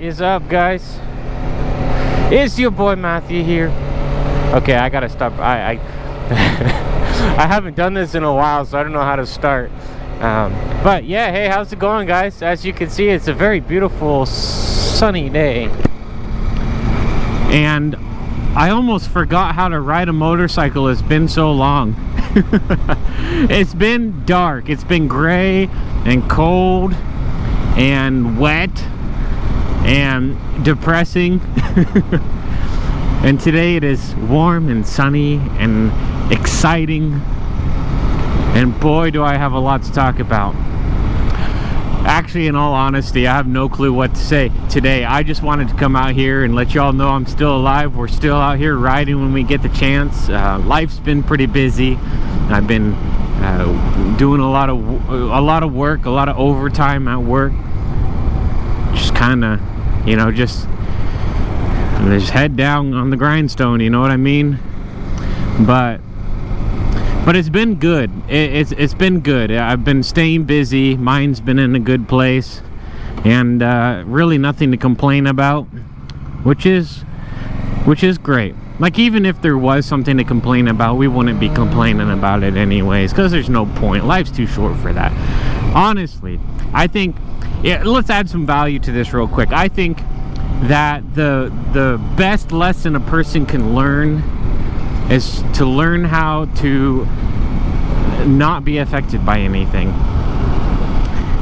is up, guys? It's your boy Matthew here. Okay, I gotta stop. I haven't done this in a while, so I don't know how to start. But yeah, hey, how's it going, guys? As you can see, it's a very beautiful sunny day. And I almost forgot how to ride a motorcycle. It's been so long. It's been dark. It's been gray and cold and wet and depressing. And today it is warm and sunny and exciting. And boy, do I have a lot to talk about. Actually, in all honesty, I have no clue what to say today. I just wanted to come out here and let y'all know I'm still alive. We're still out here riding when we get the chance. Life's been pretty busy. I've been doing a lot of work, a lot of overtime at work. Just kind of, you know, just head down on the grindstone. You know what I mean? But it's been good. It's been good. I've been staying busy. Mine's been in a good place, and really nothing to complain about, which is great. Like, even if there was something to complain about, we wouldn't be complaining about it anyways, because there's no point. Life's too short for that. Honestly, I think, yeah, let's add some value to this real quick. I think that the best lesson a person can learn is to learn how to not be affected by anything.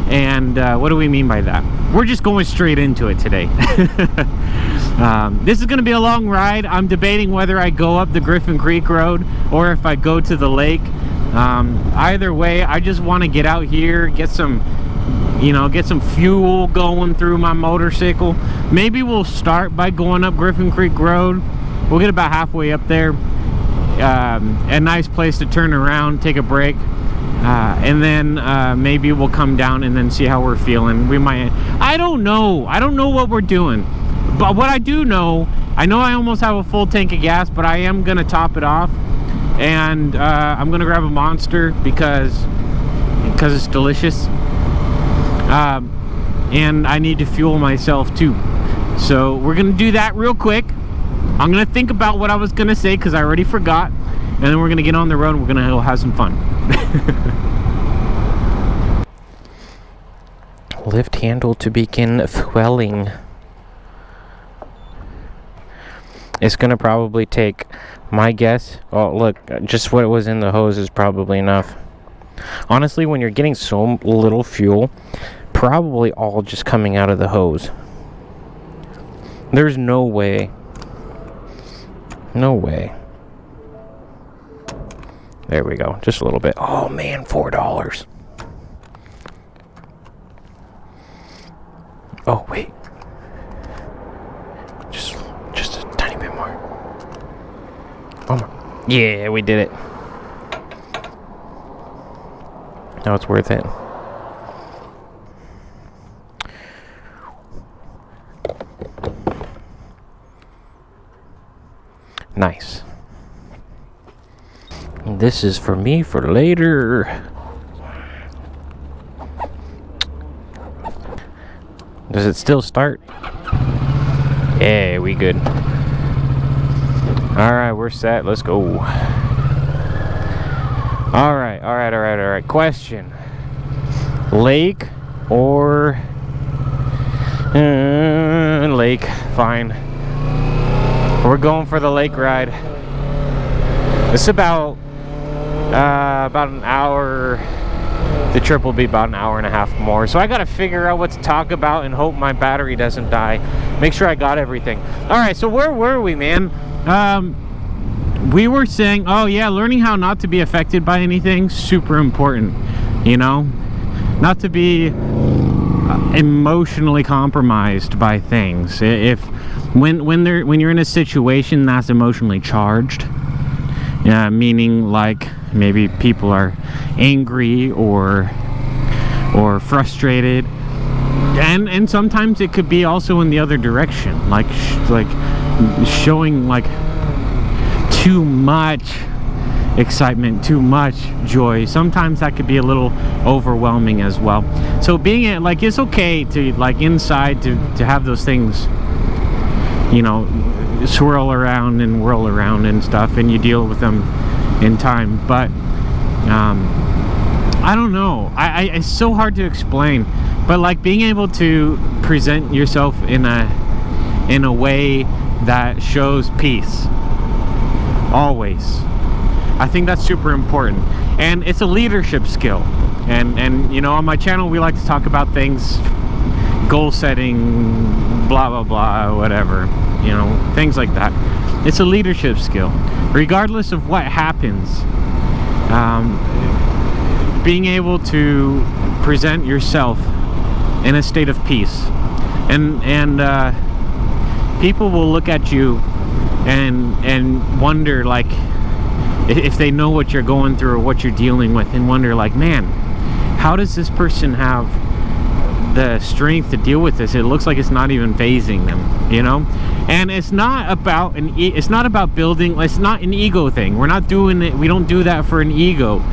And what do we mean by that? We're just going straight into it today. This is going to be a long ride. I'm debating whether I go up the Griffin Creek Road or if I go to the lake. Either way, I just want to get out here, get some fuel going through my motorcycle. Maybe we'll start by going up Griffin Creek Road. We'll get about halfway up there. A nice place to turn around, take a break, and then maybe we'll come down and then see how we're feeling. We might, I don't know what we're doing, but what I do know, I know I almost have a full tank of gas, but I am gonna top it off, and I'm gonna grab a Monster because it's delicious, and I need to fuel myself too. So we're gonna do that real quick. I'm gonna think about what I was gonna say because I already forgot, and then we're gonna get on the road and we're gonna go have some fun. Lift handle to begin fueling. It's gonna probably take, my guess, oh look, just what was in the hose is probably enough. Honestly, when you're getting so little fuel, probably all just coming out of the hose. There's no way. No way. There we go. Just a little bit. Oh man, $4. Oh wait. Just a tiny bit more. One more. Yeah, we did it. Now it's worth it. Nice. This is for me for later. Does it still start? Yeah, we good. Alright, we're set. Let's go. Alright. Question. Lake or lake? Fine. We're going for the lake ride. It's about an hour. The trip will be about an hour and a half more. So I gotta figure out what to talk about and hope my battery doesn't die. Make sure I got everything. All right, so where were we, man? We were saying, oh yeah, learning how not to be affected by anything, super important. You know, not to be emotionally compromised by things. When you're in a situation that's emotionally charged, meaning like maybe people are angry or frustrated, and sometimes it could be also in the other direction, like showing like too much excitement, too much joy, sometimes that could be a little overwhelming as well. So being it, like, it's okay to, like, inside to have those things, you know, swirl around and whirl around and stuff, and you deal with them in time. But I don't know, it's so hard to explain, but like being able to present yourself in a way that shows peace always, I think that's super important, and it's a leadership skill. And you know, on my channel we like to talk about things, goal setting, blah blah blah, whatever, you know, things like that. It's a leadership skill regardless of what happens. Being able to present yourself in a state of peace, and people will look at you and wonder, like, if they know what you're going through or what you're dealing with, and wonder, like, man, how does this person have the strength to deal with this? It looks like it's not even phasing them, you know. And it's not about it's not about building, it's not an ego thing. We're not doing it, we don't do that for an ego,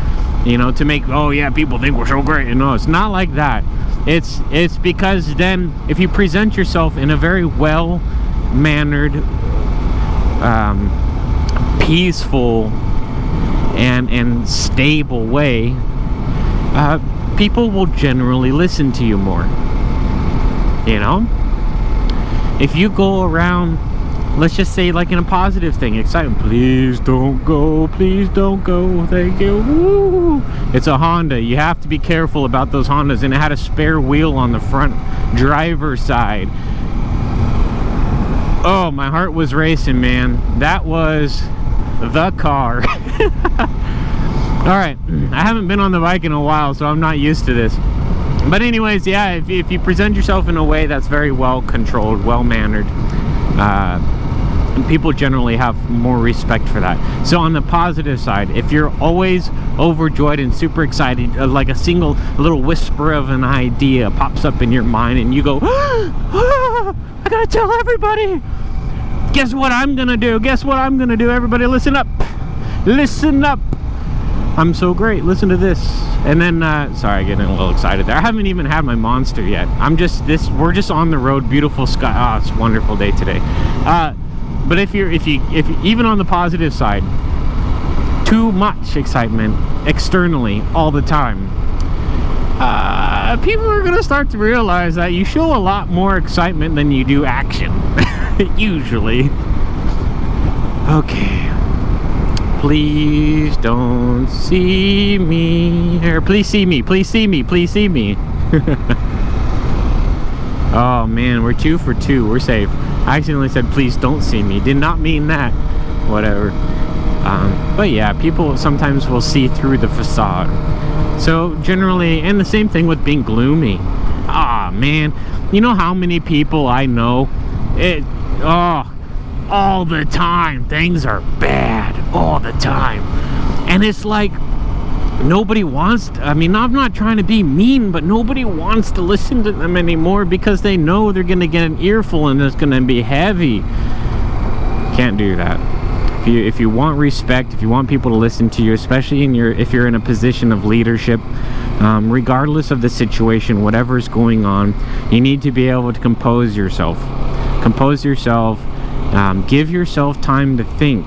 you know, to make, oh yeah, people think we're so great. You know, it's not like that. It's because then if you present yourself in a very well mannered, peaceful and stable way, people will generally listen to you more, you know. If you go around, let's just say, like, in a positive thing, excitement, please don't go, thank you, woo. It's a Honda, you have to be careful about those Hondas, and it had a spare wheel on the front driver's side. Oh, my heart was racing, man. That was the car. Alright, I haven't been on the bike in a while, so I'm not used to this. But anyways, yeah, if you present yourself in a way that's very well controlled, well mannered, people generally have more respect for that. So on the positive side, if you're always overjoyed and super excited, like a single little whisper of an idea pops up in your mind and you go, I gotta tell everybody, guess what I'm gonna do, everybody listen up, I'm so great, listen to this. And then sorry, getting a little excited there. I haven't even had my Monster yet. We're just on the road, beautiful sky. Oh, it's a wonderful day today. But if you even on the positive side, too much excitement externally all the time, people are gonna start to realize that you show a lot more excitement than you do action. Usually. Okay. Please don't see me. Or please see me. Oh man, we're 2 for 2. We're safe. I accidentally said please don't see me. Did not mean that. Whatever. But yeah, people sometimes will see through the facade. So generally, and the same thing with being gloomy. Ah man, you know how many people I know, all the time things are bad, all the time, and it's like nobody wants to, I mean, I'm not trying to be mean, but nobody wants to listen to them anymore because they know they're gonna get an earful and it's gonna be heavy. Can't do that. If you want respect, if you want people to listen to you, especially if you're in a position of leadership, regardless of the situation, whatever's going on, you need to be able to compose yourself. Give yourself time to think.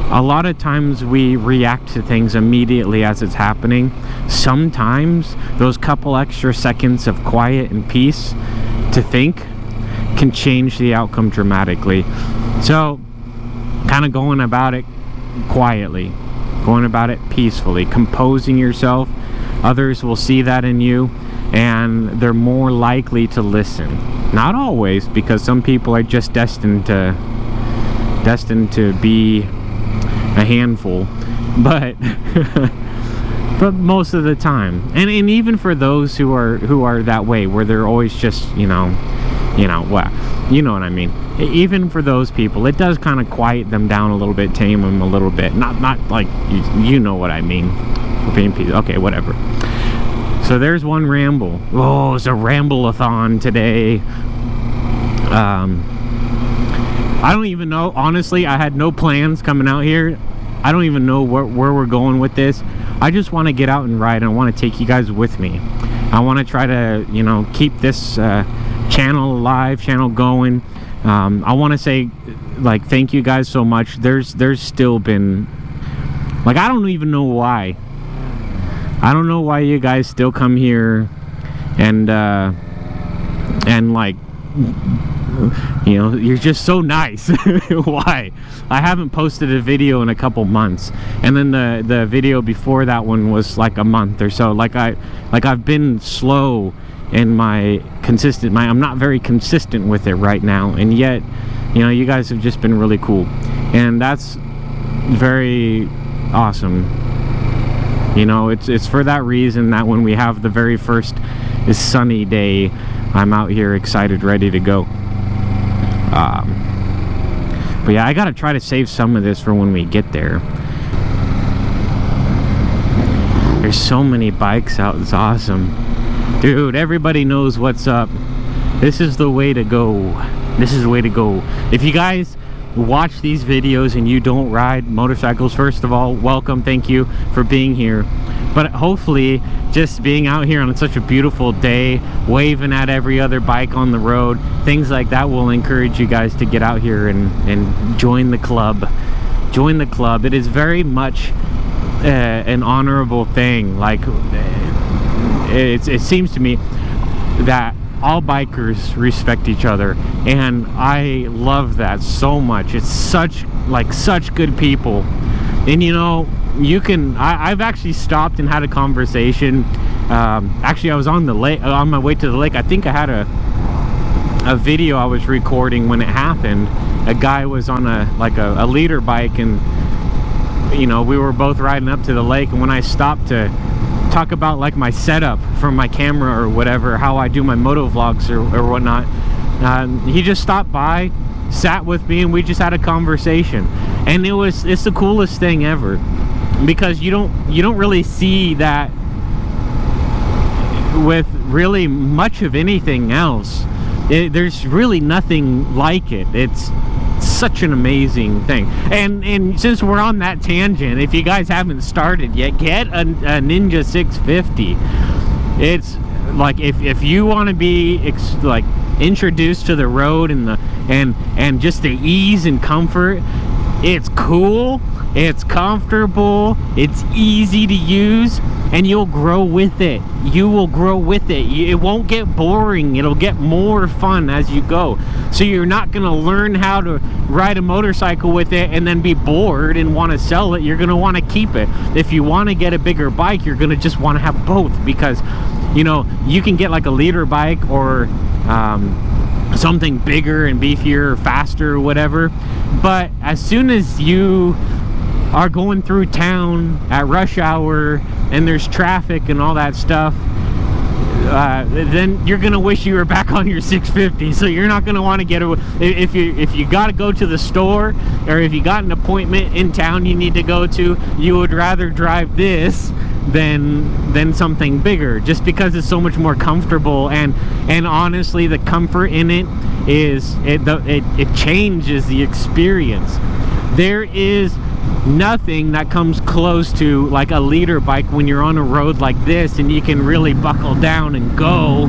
A lot of times we react to things immediately as it's happening. Sometimes those couple extra seconds of quiet and peace to think can change the outcome dramatically. So kind of going about it quietly, going about it peacefully, composing yourself. Others will see that in you and they're more likely to listen. Not always, because some people are just destined to be a handful, but but most of the time, and even for those who are that way, where they're always just you know well, you know what I mean, even for those people, it does kind of quiet them down a little bit, tame them a little bit, not like you know what I mean. Okay, whatever. So there's one ramble. Oh, it's a ramble-a-thon today. I don't even know, honestly. I had no plans coming out here. I don't even know where we're going with this. I just want to get out and ride, and I want to take you guys with me. I want to try to, you know, keep this channel alive, channel going. I want to say, like, thank you guys so much. There's still been, like, I don't even know why. I don't know why you guys still come here and like, you know, you're just so nice. Why? I haven't posted a video in a couple months, and then the video before that one was like a month or so. Like I've been slow in my I'm not very consistent with it right now, and yet, you know, you guys have just been really cool, and that's very awesome. You know, it's for that reason that when we have the very first sunny day, I'm out here excited, ready to go. But yeah, I gotta try to save some of this for when we get there. There's so many bikes out, it's awesome. Dude, everybody knows what's up. This is the way to go. This is the way to go. If you guys watch these videos and you don't ride motorcycles, first of all, welcome, thank you for being here. But hopefully, just being out here on such a beautiful day, waving at every other bike on the road, things like that will encourage you guys to get out here and join the club. Join the club. It is very much an honorable thing. Like, it seems to me that all bikers respect each other, and I love that so much. It's such good people. And you know, you can I've actually stopped and had a conversation. Actually, I was on the lake, on my way to the lake. I think I had a video I was recording when it happened. A guy was on a leader bike, and you know, we were both riding up to the lake, and when I stopped to talk about like my setup for my camera or whatever, how I do my moto vlogs or whatnot, he just stopped by, sat with me, and we just had a conversation. And it's the coolest thing ever, because you don't really see that with really much of anything else. There's really nothing like it. It's such an amazing thing. And since we're on that tangent, if you guys haven't started yet, get a Ninja 650. It's like, if you want to be like introduced to the road and just the ease and comfort, it's cool, it's comfortable, it's easy to use, and you'll grow with it. You will grow with it. It won't get boring. It'll get more fun as you go. So you're not going to learn how to ride a motorcycle with it and then be bored and want to sell it. You're going to want to keep it. If you want to get a bigger bike, you're going to just want to have both, because, you know, you can get like a leader bike or something bigger and beefier or faster or whatever, but as soon as you are going through town at rush hour and there's traffic and all that stuff, then you're gonna wish you were back on your 650. So you're not gonna want to get away. If you got to go to the store, or if you got an appointment in town you need to go to, you would rather drive this than something bigger, just because it's so much more comfortable. And honestly, the comfort in it is it changes the experience. There is nothing that comes close to like a leader bike when you're on a road like this and you can really buckle down and go.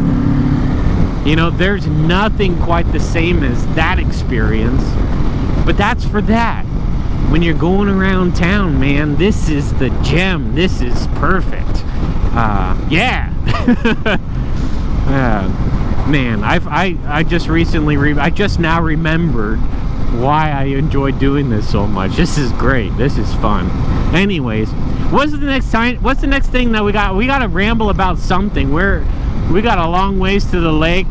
You know, there's nothing quite the same as that experience. But that's for that. When you're going around town, man, this is the gem. This is perfect. Yeah. Man, I just recently I just now remembered why I enjoy doing this so much. This is great. This is fun. Anyways, what's the next thing that we got? We got to ramble about something. We got a long ways to the lake.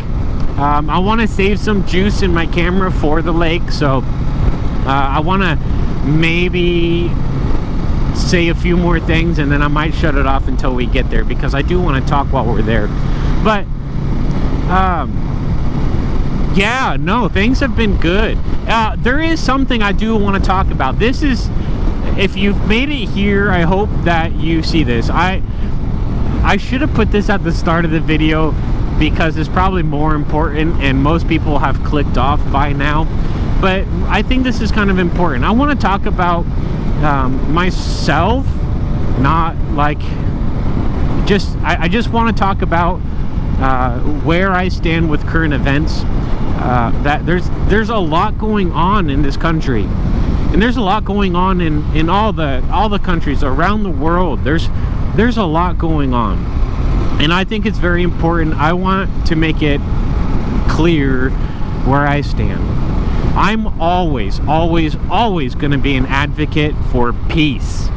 I want to save some juice in my camera for the lake, so I want to maybe say a few more things, and then I might shut it off until we get there, because I do want to talk while we're there. But yeah, no, things have been good. There is something I do want to talk about. This is, if you've made it here, I hope that you see this. I should have put this at the start of the video, because it's probably more important and most people have clicked off by now. But I think this is kind of important. I want to talk about myself, not like I just want to talk about where I stand with current events. That there's a lot going on in this country, and there's a lot going on in all the countries around the world. There's a lot going on, and I think it's very important. I want to make it clear where I stand. I'm always going to be an advocate for peace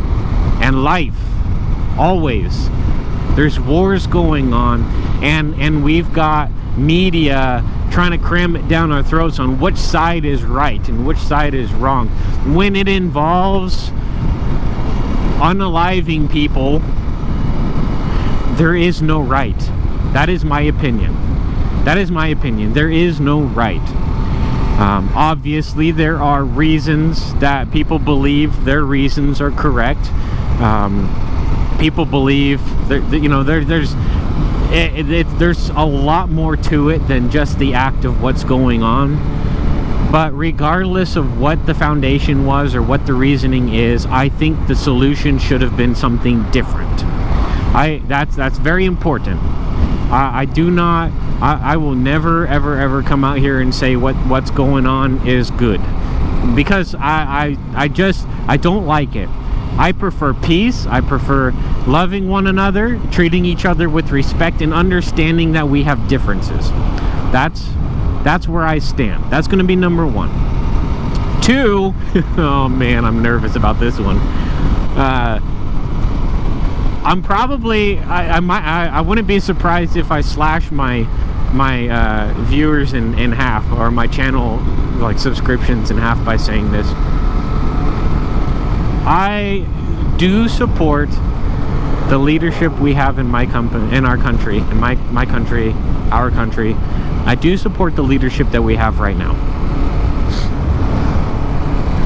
and life. Always. There's wars going on, and we've got media trying to cram it down our throats on which side is right and which side is wrong. When it involves unaliving people, there is no right. That is my opinion. There is no right. Obviously, there are reasons that people believe their reasons are correct. People believe there's a lot more to it than just the act of what's going on. But regardless of what the foundation was or what the reasoning is, I think the solution should have been something different. That's very important. I will never ever come out here and say what's going on is good, because I don't like it. I prefer peace. I prefer loving one another, treating each other with respect, and understanding that we have differences. That's where I stand. That's going to be number one. Two, oh man, I'm nervous about this one. I'm probably, I wouldn't be surprised if I slash my viewers in half, or my channel like subscriptions in half, by saying this. I do support the leadership we have in my company, in our country, in my country, our country. I do support the leadership that we have right now.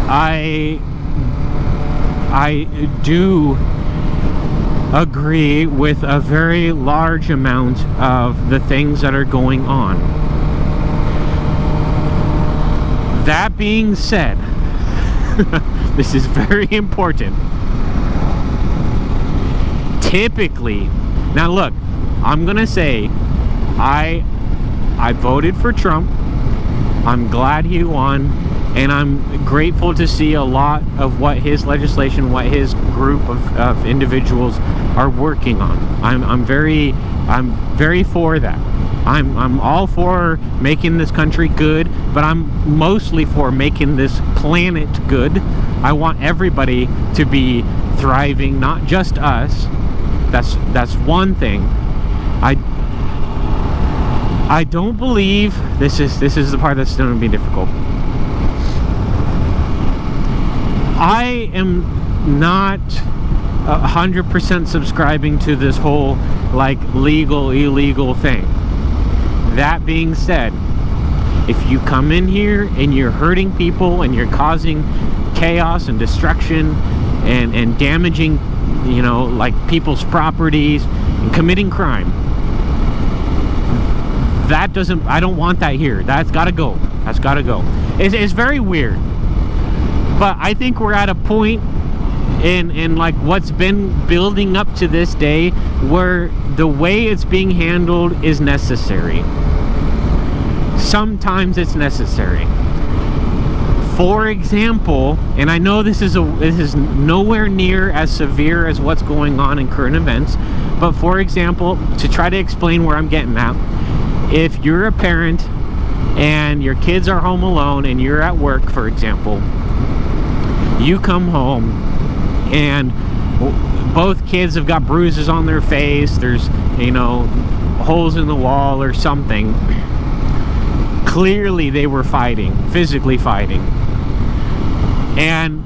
I do agree with a very large amount of the things that are going on. That being said, this is very important. Typically, now look, I'm gonna say I voted for Trump. I'm glad he won, and I'm grateful to see a lot of what his legislation, what his group of individuals are working on. I'm very for that. I'm all for making this country good, but I'm mostly for making this planet good. I want everybody to be thriving, not just us. That's one thing. I don't believe this is the part that's going to be difficult. I am not 100% subscribing to this whole like legal illegal thing. That being said, if you come in here and you're hurting people and you're causing chaos and destruction and damaging, like people's properties and committing crime, I don't want that here. That's gotta go. It's very weird, but I think we're at a point in like what's been building up to this day where the way it's being handled is necessary. Sometimes it's necessary. For example, and I know this is nowhere near as severe as what's going on in current events, but for example, to try to explain where I'm getting at, if you're a parent and your kids are home alone and you're at work, for example, you come home and both kids have got bruises on their face, there's holes in the wall or something. Clearly they were fighting, physically fighting, and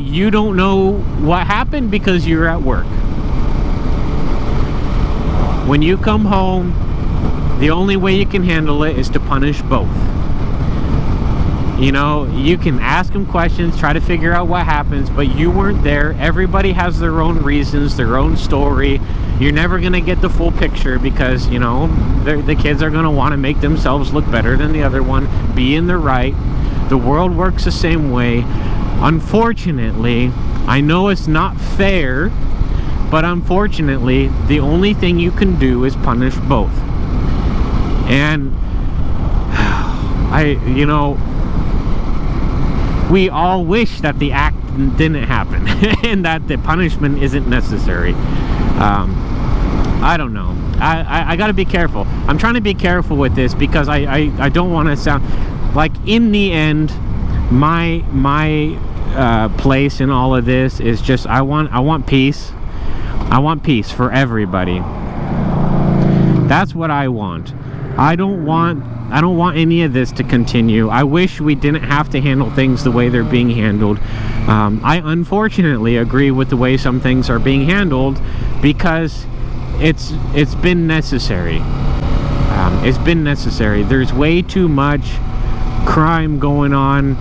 you don't know what happened because you're at work. When you come home, the only way you can handle it is to punish both. You can ask them questions, try to figure out what happens, but you weren't there. Everybody has their own reasons, their own story. You're never going to get the full picture because, the kids are going to want to make themselves look better than the other one, be in the right. The world works the same way. unfortunately, I know it's not fair, but unfortunately, the only thing you can do is punish both. And we all wish that the act didn't happen and that the punishment isn't necessary. I don't know. I gotta be careful. I'm trying to be careful with this because I don't want to sound like, in the end, my place in all of this is just I want peace. I want peace for everybody. That's what I want. I don't want any of this to continue. I wish we didn't have to handle things the way they're being handled. I unfortunately agree with the way some things are being handled because it's been necessary. It's been necessary. There's way too much crime going on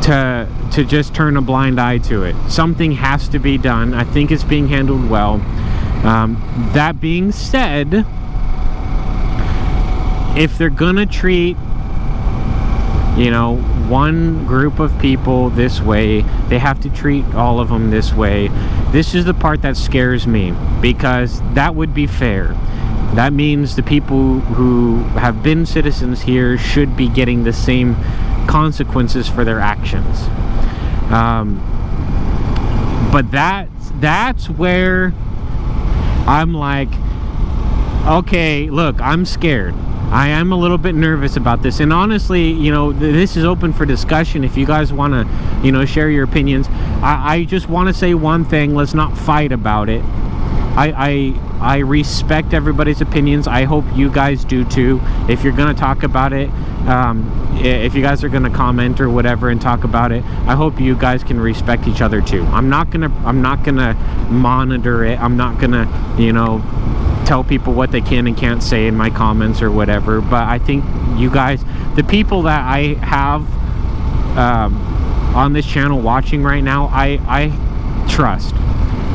to just turn a blind eye to it. Something has to be done. I think it's being handled well. That being said, if they're gonna treat, one group of people this way, they have to treat all of them this way. This is the part that scares me, because that would be fair. That means the people who have been citizens here should be getting the same consequences for their actions. But that's where I'm like, okay, look, I'm scared. I am a little bit nervous about this, and honestly, this is open for discussion. If you guys want to, share your opinions, I just want to say one thing: let's not fight about it. I respect everybody's opinions. I hope you guys do too. If you're gonna talk about it, if you guys are gonna comment or whatever and talk about it, I hope you guys can respect each other too. I'm not gonna monitor it. I'm not gonna, tell people what they can and can't say in my comments or whatever. But I think you guys, the people that I have on this channel watching right now, I trust.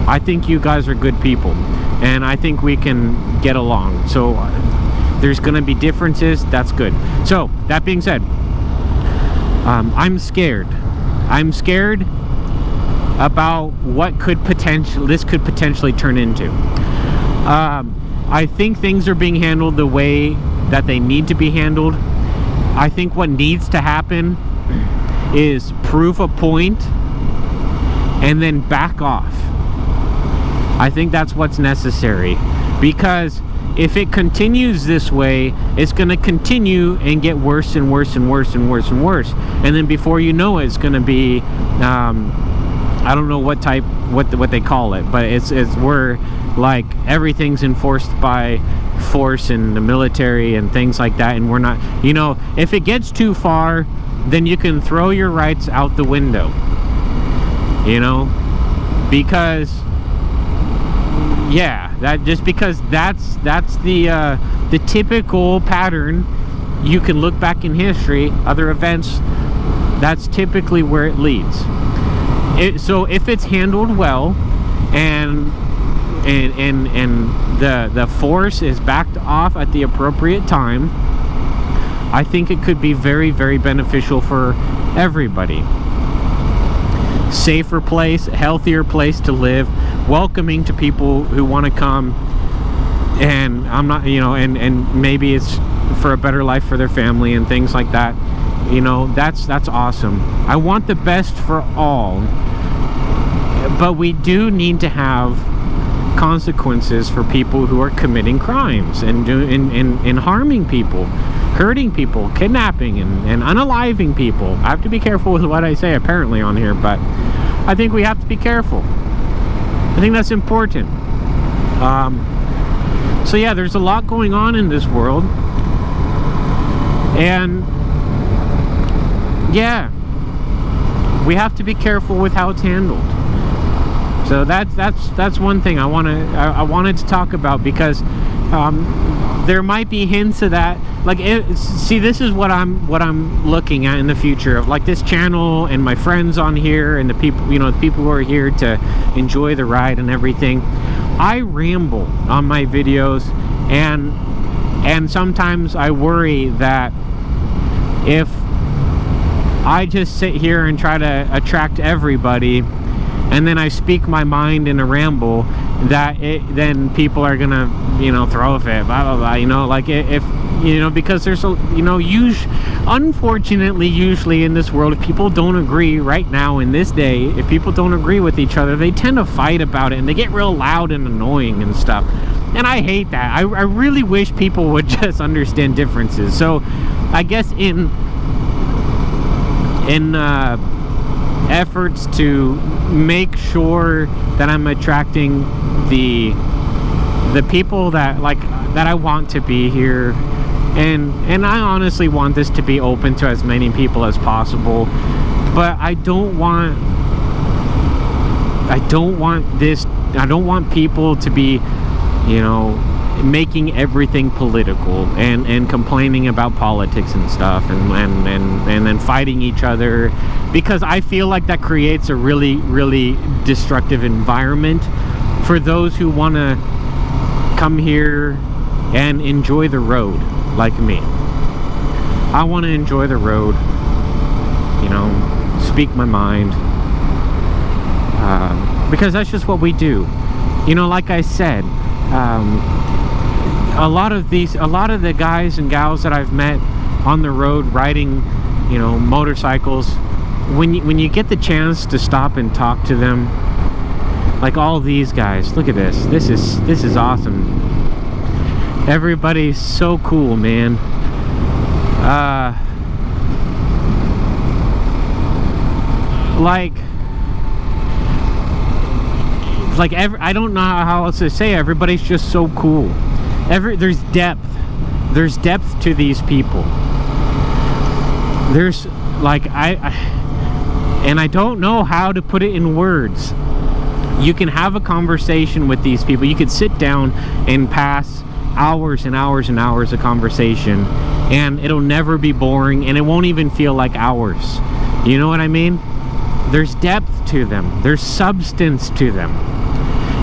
I think you guys are good people, and I think we can get along. So there's gonna be differences. That's good. So that being said, I'm scared. I'm scared about what this could potentially turn into. I think things are being handled the way that they need to be handled. I think what needs to happen is prove a point and then back off. I think that's what's necessary, because if it continues this way, it's going to continue and get worse and worse and worse and worse and worse. And then before you know it, it's going to be, I don't know what they call it, but it's where like everything's enforced by force in the military and things like that, and we're not, if it gets too far, then you can throw your rights out the window, because that's the typical pattern. You can look back in history, other events, that's typically where it leads. So if it's handled well, and the force is backed off at the appropriate time, I think it could be very, very beneficial for everybody. Safer place, healthier place to live, welcoming to people who want to come, and I'm not, and maybe it's for a better life for their family and things like that. That's awesome. I want the best for all, but we do need to have consequences for people who are committing crimes and harming people, hurting people, kidnapping and unaliving people. I have to be careful with what I say apparently on here, but I think we have to be careful. I think that's important. So yeah, there's a lot going on in this world, and yeah, we have to be careful with how it's handled. So that's one thing I wanted to talk about, because there might be hints of that. Like, see, this is what I'm looking at in the future of like this channel and my friends on here and the people, the people who are here to enjoy the ride and everything. I ramble on my videos, and sometimes I worry that if I just sit here and try to attract everybody, and then I speak my mind in a ramble that then people are gonna, you know, throw a fit, blah blah blah, you know, like if you know, because there's a, you know, unfortunately usually in this world, if people don't agree right now in this day, if people don't agree with each other, they tend to fight about it and they get real loud and annoying and stuff, and I hate that. I really wish people would just understand differences. So I guess in efforts to make sure that I'm attracting the people that I want to be here, and I honestly want this to be open to as many people as possible, but I don't want people to be, you know, making everything political and complaining about politics and stuff and then fighting each other, because I feel like that creates a really, really destructive environment for those who want to come here and enjoy the road like me. I want to enjoy the road, you know, speak my mind, because that's just what we do. You know, like I said, a lot of the guys and gals that I've met on the road riding, you know, motorcycles, when you get the chance to stop and talk to them, like all these guys, look at this. This is awesome. Everybody's so cool, man. I don't know how else to say. Everybody's just so cool. There's depth to these people. There's like and I don't know how to put it in words. You can have a conversation with these people. You could sit down and pass hours and hours and hours of conversation, and it'll never be boring, and it won't even feel like hours. You know what I mean? There's depth to them. There's substance to them.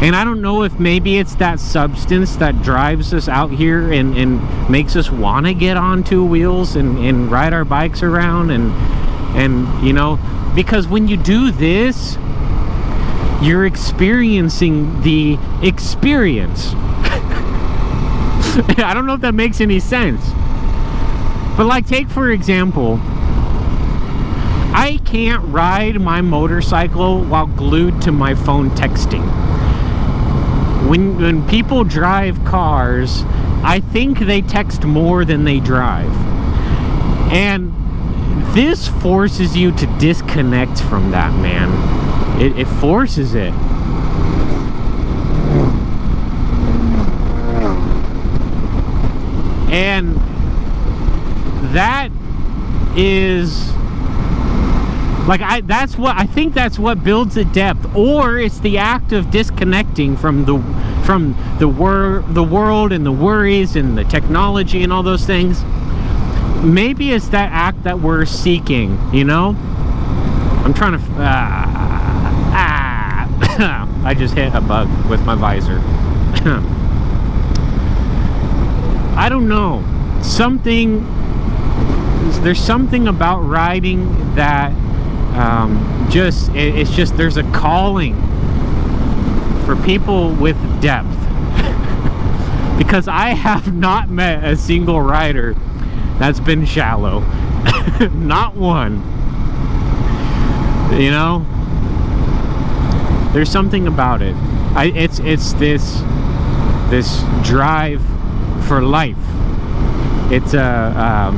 And I don't know if maybe it's that substance that drives us out here and makes us want to get on two wheels and ride our bikes around and you know, because when you do this, you're experiencing the experience. I don't know if that makes any sense, but like, take for example, I can't ride my motorcycle while glued to my phone texting. When people drive cars, I think they text more than they drive, and this forces you to disconnect from that, man. It forces it. And that is like, I think that's what builds a depth, or it's the act of disconnecting from the world and the worries and the technology and all those things. Maybe it's that act that we're seeking, you know? I'm trying to I just hit a bug with my visor. I don't know, there's something about riding that it's just there's a calling for people with depth. Because I have not met a single rider that's been shallow. Not one. You know, there's something about it. It's this drive for life. It's I'm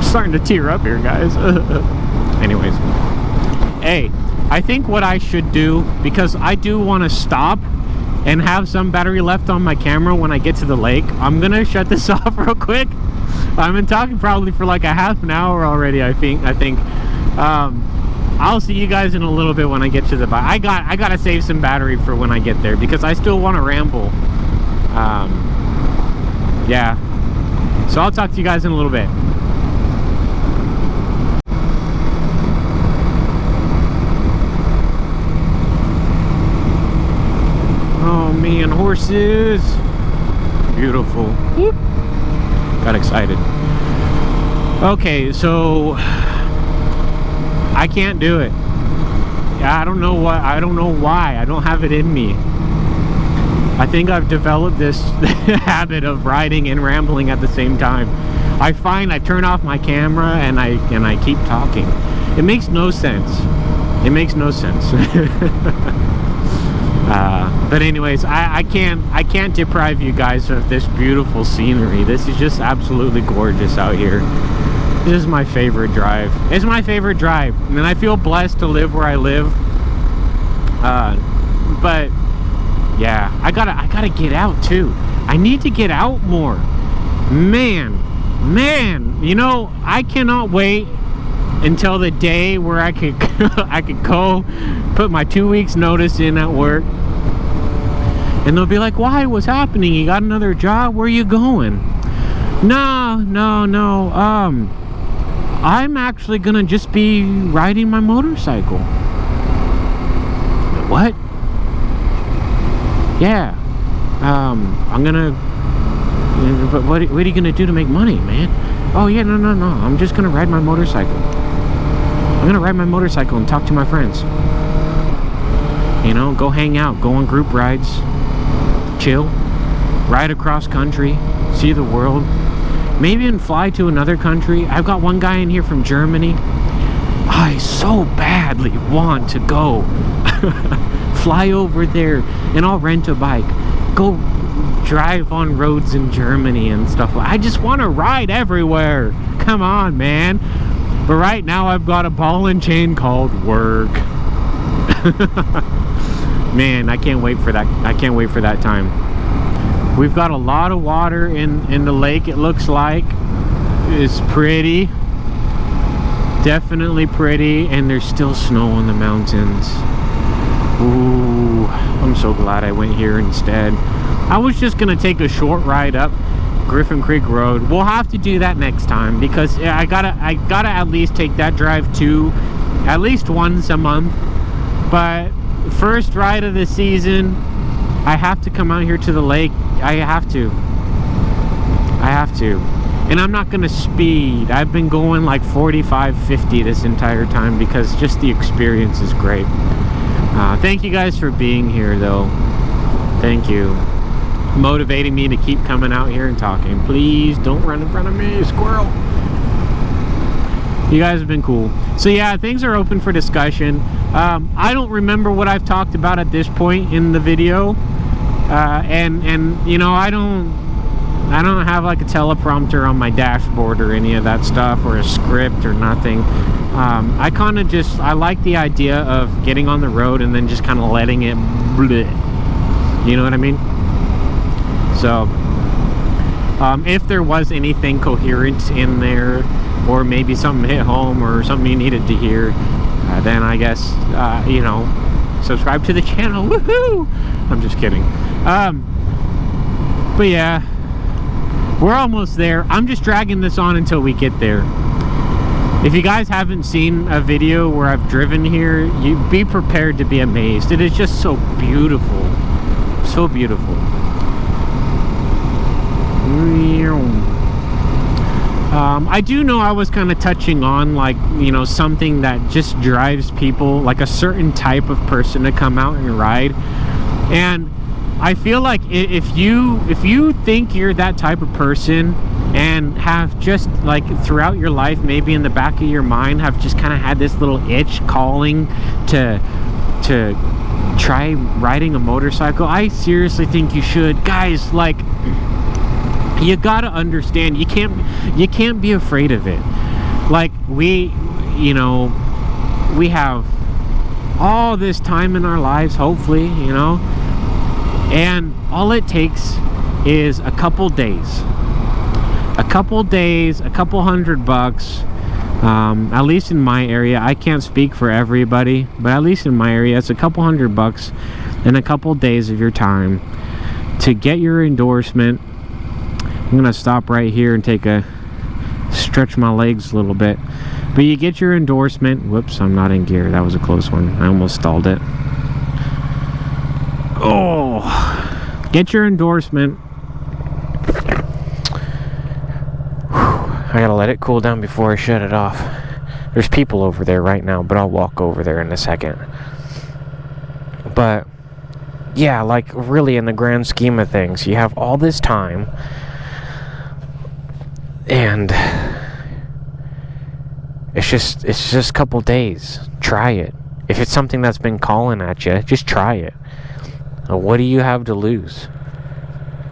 starting to tear up here, guys. Anyways, hey, I think what I should do, because I do want to stop and have some battery left on my camera when I get to the lake, I'm gonna shut this off real quick. I've been talking probably for like a half an hour already, I think. I'll see you guys in a little bit when I get to the bike. I gotta save some battery for when I get there, because I still want to ramble. Yeah, so I'll talk to you guys in a little bit. Oh man, horses, beautiful. Whoop. Got excited. Okay, so I can't do it. I don't know why. I don't have it in me. I think I've developed this habit of riding and rambling at the same time. I find I turn off my camera and I keep talking. It makes no sense. It makes no sense. But anyways, I can't deprive you guys of this beautiful scenery. This is just absolutely gorgeous out here. This is my favorite drive. It's my favorite drive, and I feel blessed to live where I live. But yeah, I gotta get out too. I need to get out more. Man, you know, I cannot wait until the day where I could I could go put my 2 weeks notice in at work, and they'll be like, why, what's happening? You got another job? Where are you going? No, I'm actually gonna just be riding my motorcycle. What? Yeah, I'm gonna, but what are you gonna do to make money, man? Oh yeah, no, I'm just gonna ride my motorcycle. I'm gonna ride my motorcycle and talk to my friends. You know, go hang out, go on group rides, chill, ride across country, see the world, maybe even fly to another country. I've got one guy in here from Germany. I so badly want to go fly over there, and I'll rent a bike, go drive on roads in Germany and stuff. I just want to ride everywhere. Come on, man. But right now I've got a ball and chain called work. Man, I can't wait for that. I can't wait for that time. We've got a lot of water in the lake, it looks like. It's pretty. Definitely pretty, and there's still snow on the mountains. Ooh, I'm so glad I went here instead. I was just gonna take a short ride up Griffin Creek Road. We'll have to do that next time, because I gotta at least take that drive too, at least once a month. But first ride of the season, I have to come out here to the lake. I have to. And I'm not gonna speed. I've been going like 45, 50 this entire time, because just the experience is great. Thank you guys for being here though. Thank you. Motivating me to keep coming out here and talking. Please don't run in front of me, squirrel. You guys have been cool. So yeah, things are open for discussion. I don't remember what I've talked about at this point in the video. And you know, I don't have like a teleprompter on my dashboard or any of that stuff, or a script or nothing. I kind of just, I like the idea of getting on the road and then just kind of letting it bleh. You know what I mean? So if there was anything coherent in there, or maybe something hit home or something you needed to hear, then I guess you know, subscribe to the channel. Woohoo! I'm just kidding. But yeah, we're almost there. I'm just dragging this on until we get there. If you guys haven't seen a video where I've driven here, you be prepared to be amazed. It is just so beautiful. So beautiful. I do know I was kind of touching on, like, you know, something that just drives people, like a certain type of person to come out and ride. And I feel like if you think you're that type of person, and have just like throughout your life, maybe in the back of your mind, have just kind of had this little itch calling to try riding a motorcycle, I seriously think you should. Guys, like, you gotta understand, you can't be afraid of it. Like, we have all this time in our lives, hopefully, you know, and all it takes is a couple days, a couple $100. At least in my area. I can't speak for everybody, but at least in my area, it's a couple $100 and a couple days of your time to get your endorsement. I'm gonna stop right here and stretch my legs a little bit. But you get your endorsement. Whoops, I'm not in gear. That was a close one. I almost stalled it. Oh, get your endorsement. I gotta let it cool down before I shut it off. There's people over there right now, but I'll walk over there in a second. But yeah, like really in the grand scheme of things, you have all this time, and it's just a couple days. Try it. If it's something that's been calling at you, just try it. What do you have to lose?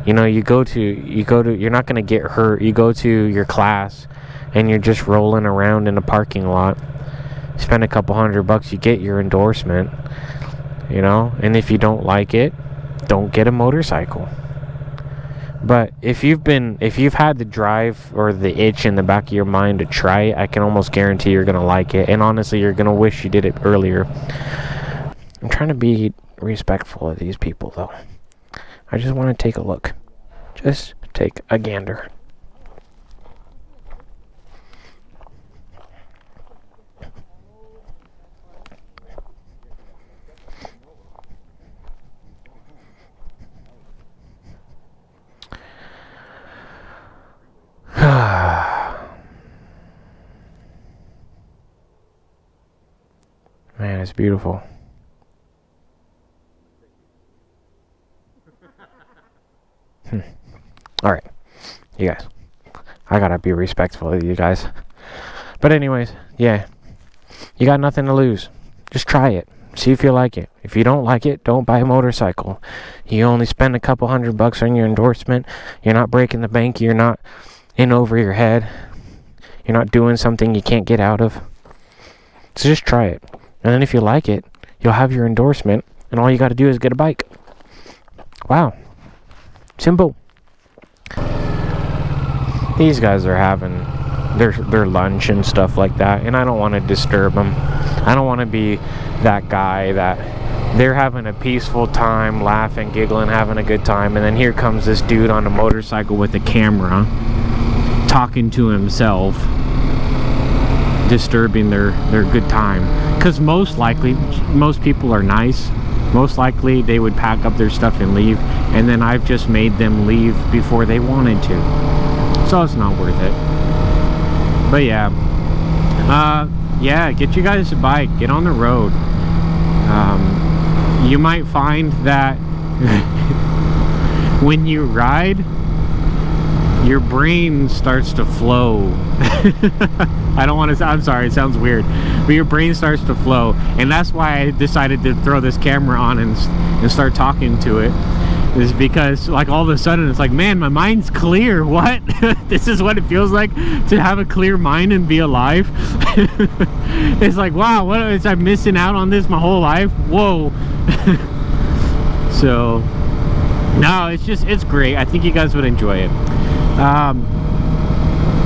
You know, you're not going to get hurt. You go to your class and you're just rolling around in a parking lot. Spend a couple $100, you get your endorsement, you know? And if you don't like it, don't get a motorcycle. But if you've had the drive or the itch in the back of your mind to try it, I can almost guarantee you're going to like it. And honestly, you're going to wish you did it earlier. I'm trying to be respectful of these people, though. I just want to take a look. Just take a gander. Man, it's beautiful. Alright, you guys. I gotta be respectful of you guys. But anyways, yeah. You got nothing to lose. Just try it. See if you like it. If you don't like it, don't buy a motorcycle. You only spend a couple $100 on your endorsement. You're not breaking the bank. You're not in over your head. You're not doing something you can't get out of. So just try it. And then if you like it, you'll have your endorsement. And all you gotta do is get a bike. Wow. Simple. These guys are having their lunch and stuff like that, and I don't want to disturb them. I don't want to be that guy that they're having a peaceful time, laughing, giggling, having a good time, and then here comes this dude on a motorcycle with a camera talking to himself, disturbing their good time. Because most likely, most people are nice. Most likely they would pack up their stuff and leave, and then I've just made them leave before they wanted to. So it's not worth it. But yeah. Yeah, get you guys a bike. Get on the road. You might find that when you ride, your brain starts to flow. I don't want to, I'm sorry, it sounds weird, but your brain starts to flow, and that's why I decided to throw this camera on and start talking to it, is because like all of a sudden it's like, man, my mind's clear. What? This is what it feels like to have a clear mind and be alive. It's like, wow, what is I missing out on this my whole life? Whoa. So no, it's great. I think you guys would enjoy it.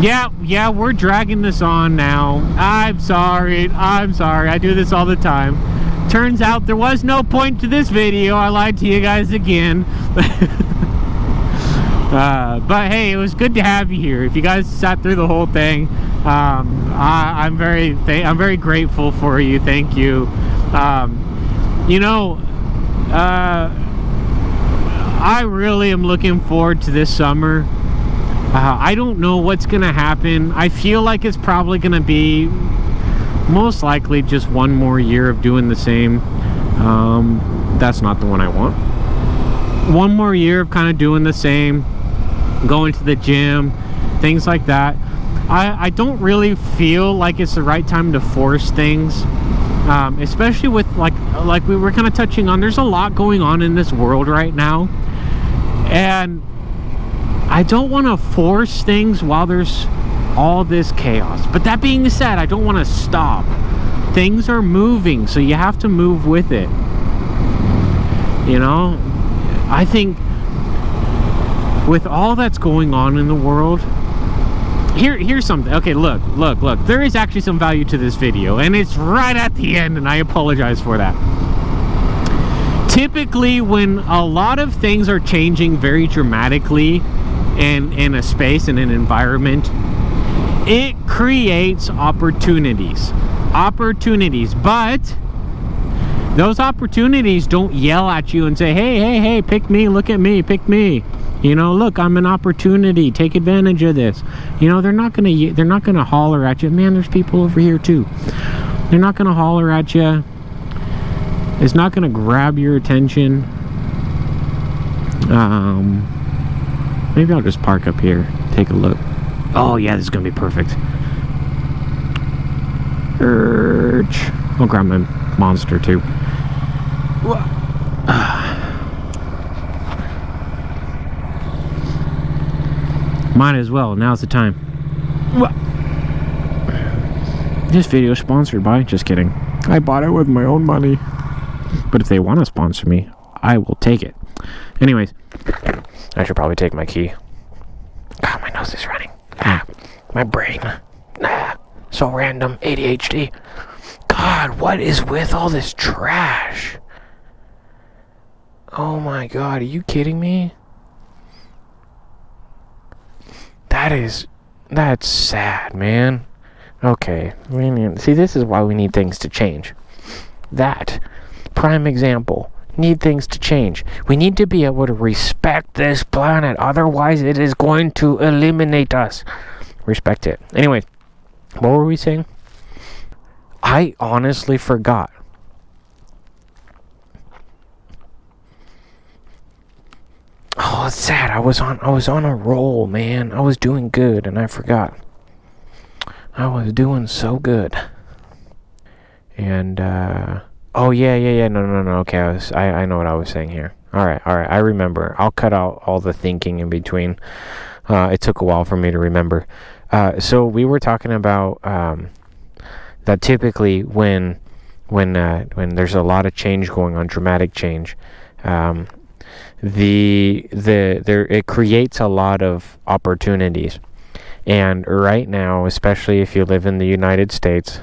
Yeah, we're dragging this on now. I'm sorry. I do this all the time. Turns out there was no point to this video. I lied to you guys again. But hey, it was good to have you here. If you guys sat through the whole thing, I'm very grateful for you. Thank you. You know, I really am looking forward to this summer. I don't know what's gonna happen. I feel like it's probably gonna be most likely just one more year of doing the same. That's not the one I want. One more year of kind of doing the same, going to the gym, things like that. I don't really feel like it's the right time to force things, especially with like we were kind of touching on. There's a lot going on in this world right now, and I don't want to force things while there's all this chaos. But that being said, I don't want to stop. Things are moving, so you have to move with it. You know, I think with all that's going on in the world, here's something. Okay, look. There is actually some value to this video, and it's right at the end, and I apologize for that. Typically, when a lot of things are changing very dramatically in a space, in an environment, it creates opportunities, but those opportunities don't yell at you and say, hey, pick me, look at me, pick me. You know, look, I'm an opportunity. Take advantage of this. You know, they're not gonna holler at you. Man, there's people over here too. They're not gonna holler at you. It's not gonna grab your attention. Maybe I'll just park up here. Take a look. Oh yeah, this is gonna be perfect. I'll grab my monster too. Might as well. Now's the time. This video is sponsored by... Just kidding. I bought it with my own money. But if they want to sponsor me, I will take it. Anyways, I should probably take my key. God, my nose is running. My brain. So random. ADHD. God, what is with all this trash? Oh my God, are you kidding me? That's sad, man. Okay, see, this is why we need things to change. That prime example. Need things to change. We need to be able to respect this planet, otherwise it is going to eliminate us. Respect it. Anyway, what were we saying? I honestly forgot. Oh, it's sad. I was on a roll, man. I was doing good and I forgot. I was doing so good. And oh yeah. No. Okay, I know what I was saying here. All right. I remember. I'll cut out all the thinking in between. It took a while for me to remember. So we were talking about that typically when there's a lot of change going on, dramatic change, it creates a lot of opportunities. And right now, especially if you live in the United States,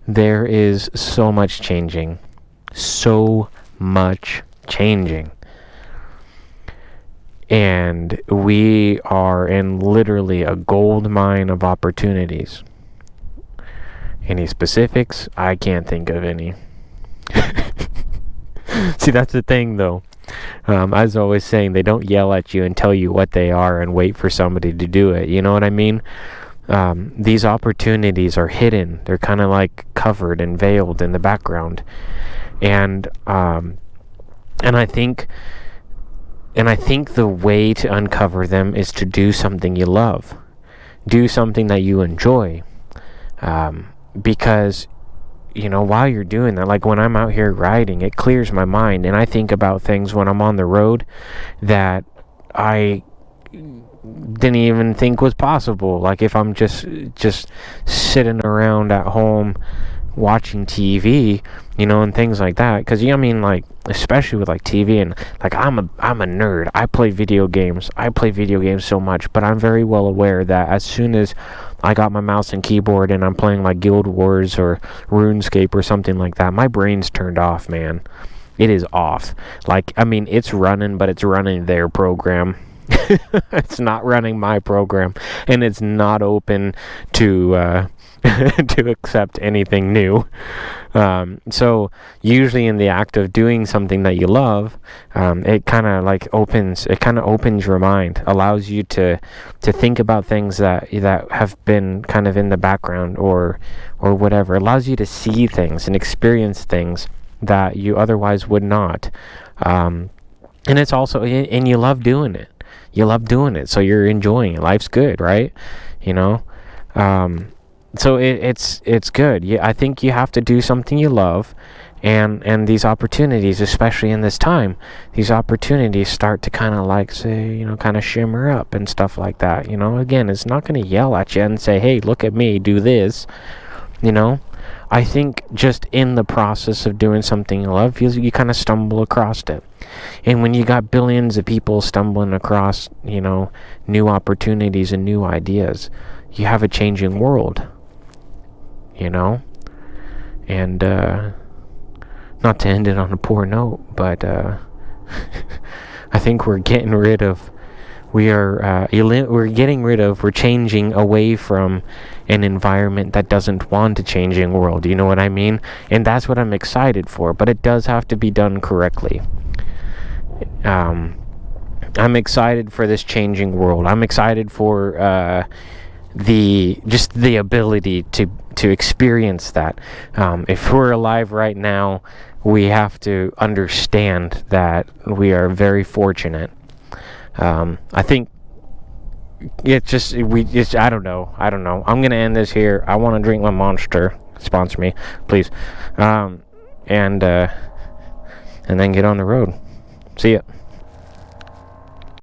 there is so much changing. And we are in literally a gold mine of opportunities. Any specifics? I can't think of any. See, that's the thing, though. As always saying, they don't yell at you and tell you what they are and wait for somebody to do it. You know what I mean? These opportunities are hidden. They're kind of like covered and veiled in the background. And I think the way to uncover them is to do something you love. Do something that you enjoy. Because, you know, while you're doing that, like when I'm out here riding, it clears my mind. And I think about things when I'm on the road that I didn't even think was possible. Like if I'm just sitting around at home watching TV, you know, and things like that. Because, I mean, like, especially with like TV and like I'm a nerd. I play video games so much, but I'm very well aware that as soon as I got my mouse and keyboard and I'm playing like Guild Wars or RuneScape or something like that, my brain's turned off, man. It is off. Like, I mean, it's running, but it's running their program. It's not running my program, and it's not open to to accept anything new. So usually in the act of doing something that you love, it kind of opens your mind, allows you to think about things that have been kind of in the background or whatever. It allows you to see things and experience things that you otherwise would not. And it's also, and you love doing it. So you're enjoying it. Life's good, right? You know? So it's good. I think you have to do something you love, and these opportunities, especially in this time, these opportunities start to kind of like say, you know, kind of shimmer up and stuff like that. You know, again, it's not going to yell at you and say, hey, look at me, do this. You know, I think just in the process of doing something you love, you kind of stumble across it. And when you got billions of people stumbling across, you know, new opportunities and new ideas, you have a changing world. You know? And not to end it on a poor note, but I think we're changing away from an environment that doesn't want a changing world. You know what I mean? And that's what I'm excited for, but it does have to be done correctly. I'm excited for this changing world. I'm excited for the ability to experience that. If we're alive right now, we have to understand that we are very fortunate. I think I don't know. I'm gonna end this here. I want to drink my Monster. Sponsor me, please. And then get on the road. See ya.